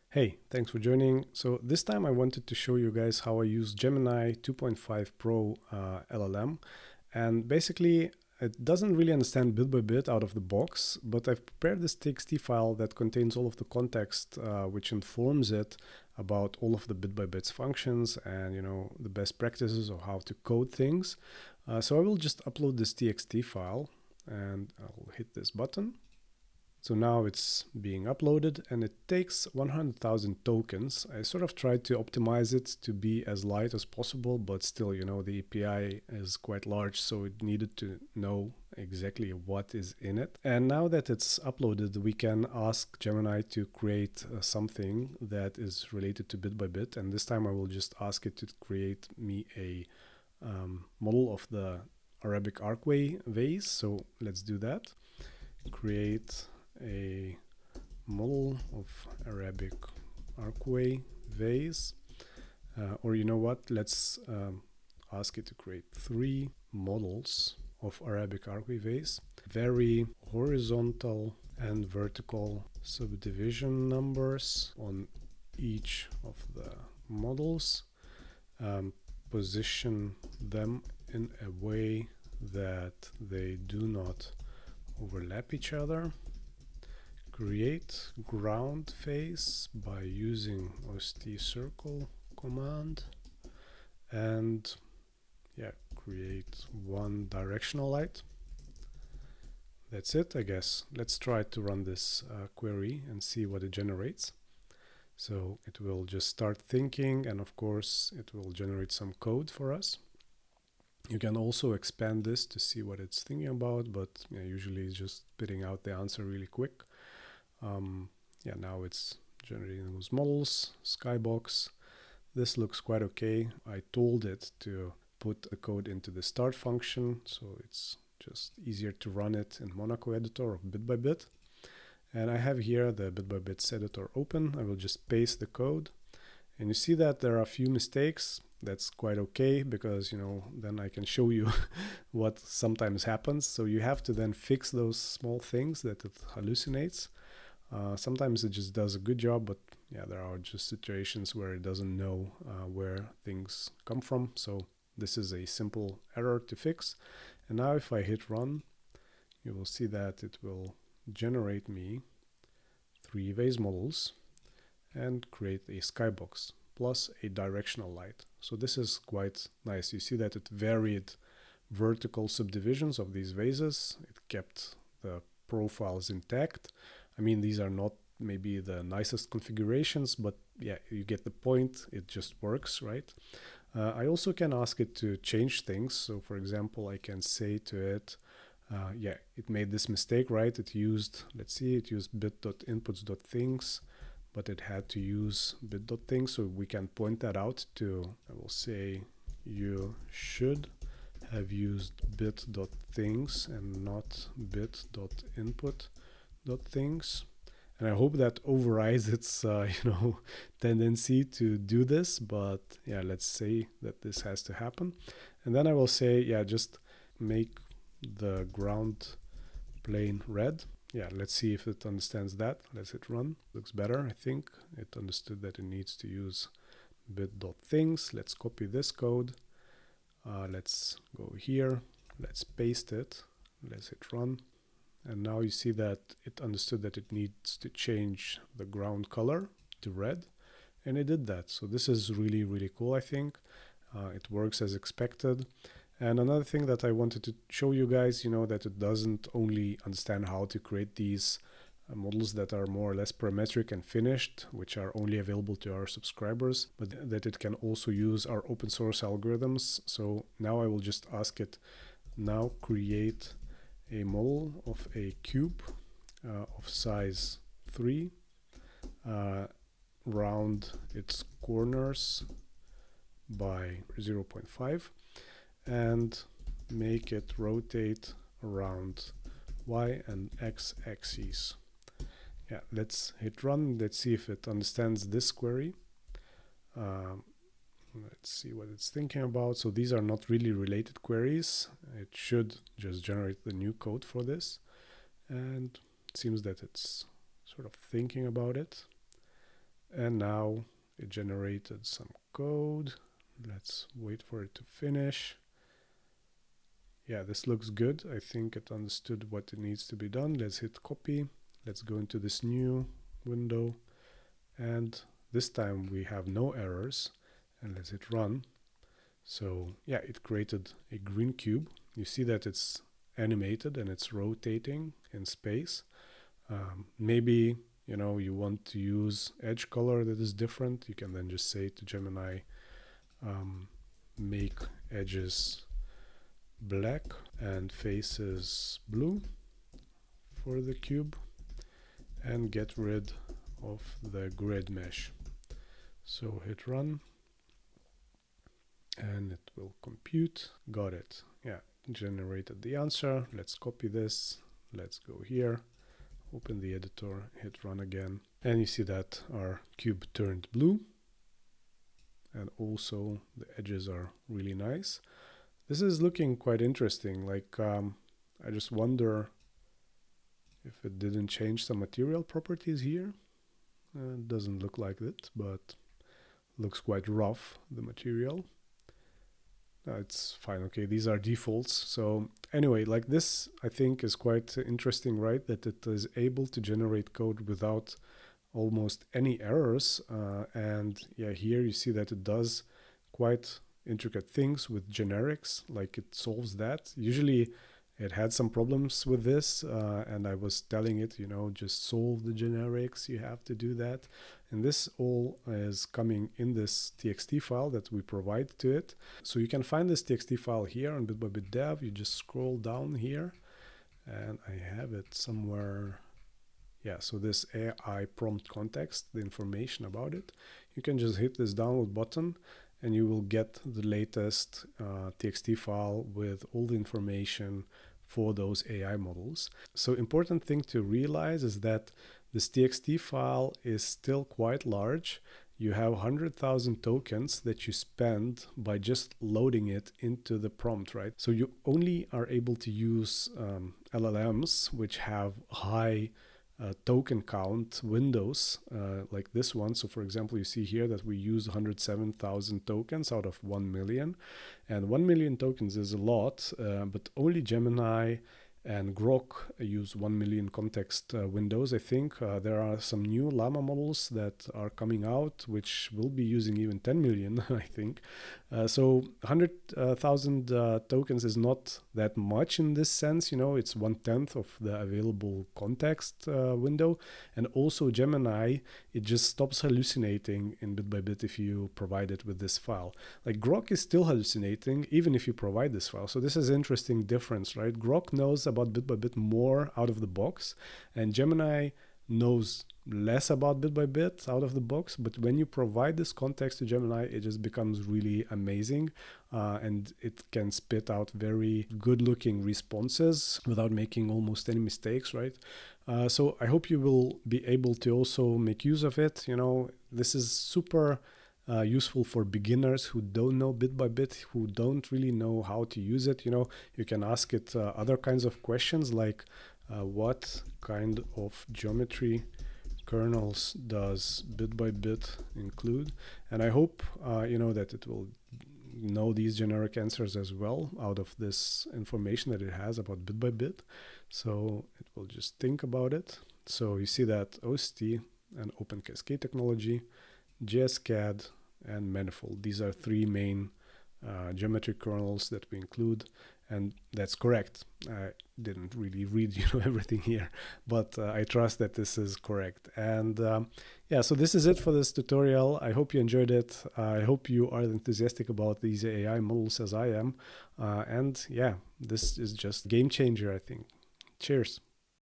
Hey, thanks for joining. So this time I wanted to show you guys how I use Gemini 2.5 Pro LLM. And basically, it doesn't really understand bit by bit out of the box, but I've prepared this TXT file that contains all of the context which informs it about all of the bit by bits functions and the best practices of how to code things. So I will just upload this TXT file and I'll hit this button. So now it's being uploaded and it takes 100,000 tokens. I sort of tried to optimize it to be as light as possible, but still, the API is quite large, so it needed to know exactly what is in it. And now that it's uploaded, we can ask Gemini to create something that is related to bit by bit. And this time I will just ask it to create me a model of the Arabic archway vase. So let's do that. Create a model of Arabic archway vase, or you know what, let's ask it to create 3 models of Arabic archway vase, very horizontal and vertical subdivision numbers on each of the models, position them in a way that they do not overlap each other. Create ground face by using OCCT circle command, and create one directional light. That's it, I guess. Let's try to run this query and see what it generates. So it will just start thinking, and of course it will generate some code for us. You can also expand this to see what it's thinking about, but usually it's just spitting out the answer really quick. Now it's generating those models, skybox. This looks quite okay. I told it to put the code into the start function, so it's just easier to run it in Monaco editor of Bitbybit. And I have here the Bitbybit editor open. I will just paste the code. And you see that there are a few mistakes. That's quite okay because, then I can show you what sometimes happens. So you have to then fix those small things that it hallucinates. Sometimes it just does a good job, but there are just situations where it doesn't know where things come from. So this is a simple error to fix. And now if I hit run, you will see that it will generate me 3 vase models and create a skybox plus a directional light. So this is quite nice. You see that it varied vertical subdivisions of these vases. It kept the profiles intact. I mean, these are not maybe the nicest configurations, but you get the point. It just works, right? I also can ask it to change things. So for example, I can say to it, it made this mistake, right? It used, let's see, it used bit.inputs.things, but it had to use bit.things. So we can point that out to, I will say, you should have used bit.things and not bit.input.things. And I hope that overrides its tendency to do this, but let's say that this has to happen. And then I will say just make the ground plane red. Let's see if it understands that. Let's hit run. Looks better, I think. It understood that it needs to use bit.things. Let's copy this code. Let's go here. Let's paste it. Let's hit run. And now you see that it understood that it needs to change the ground color to red. And it did that. So this is really, really cool, I think. It works as expected. And another thing that I wanted to show you guys, that it doesn't only understand how to create these models that are more or less parametric and finished, which are only available to our subscribers, but that it can also use our open source algorithms. So now I will just ask it, now create a model of a cube of size 3, round its corners by 0.5, and make it rotate around y and x axes. Let's hit run. Let's see if it understands this query. Let's see what it's thinking about. So these are not really related queries. It should just generate the new code for this. And it seems that it's sort of thinking about it. And now it generated some code. Let's wait for it to finish. Yeah, this looks good. I think it understood what it needs to be done. Let's hit copy. Let's go into this new window. And this time we have no errors. And let's hit run. So yeah, it created a green cube. You see that it's animated and it's rotating in space. Maybe you want to use edge color that is different. You can then just say to Gemini, make edges black and faces blue for the cube, and get rid of the grid mesh. So hit run and it will compute. Got it. Yeah, generated the answer. Let's copy this. Let's go here, open the editor, hit run again, and you see that our cube turned blue, and also the edges are really nice. This is looking quite interesting. Like I just wonder if it didn't change some material properties here. It doesn't look like it, but looks quite rough, the material. It's fine. Okay, these are defaults. So anyway, like this, I think is quite interesting, right? That it is able to generate code without almost any errors. And yeah, here you see that it does quite intricate things with generics, like it solves that. Usually it had some problems with this, and I was telling it, just solve the generics, you have to do that. And this all is coming in this txt file that we provide to it. So you can find this txt file here on Bitbybit Dev. You just scroll down here, and I have it somewhere. Yeah, so this AI prompt context, the information about it, you can just hit this download button and you will get the latest txt file with all the information for those AI models. So important thing to realize is that this txt file is still quite large. You have 100,000 tokens that you spend by just loading it into the prompt, right? So you only are able to use LLMs which have high token count windows like this one. So for example, you see here that we use 107,000 tokens out of 1 million, and 1 million tokens is a lot, but only Gemini and Grok use 1 million context windows. I think there are some new Llama models that are coming out which will be using even 10 million, I think. So 100,000 tokens is not that much in this sense. It's 1/10 of the available context window. And also Gemini, it just stops hallucinating in Bitbybit if you provide it with this file. Like Grok is still hallucinating even if you provide this file. So this is an interesting difference, right? Grok knows about Bitbybit more out of the box, and Gemini knows less about Bitbybit out of the box. But when you provide this context to Gemini, it just becomes really amazing, and it can spit out very good looking responses without making almost any mistakes, right? So I hope you will be able to also make use of it. This is super useful for beginners who don't know Bitbybit, who don't really know how to use it. You can ask it other kinds of questions like what kind of geometry kernels does Bitbybit include? And I hope that it will know these generic answers as well out of this information that it has about Bitbybit. So it will just think about it. So you see that OCCT and Open Cascade technology, JSCAD, and Manifold. These are three main geometric kernels that we include, and that's correct. I didn't really read everything here, but I trust that this is correct. And yeah, so this is it for this tutorial. I hope you enjoyed it. I hope you are enthusiastic about these AI models as I am. And yeah, this is just game changer, I think. Cheers.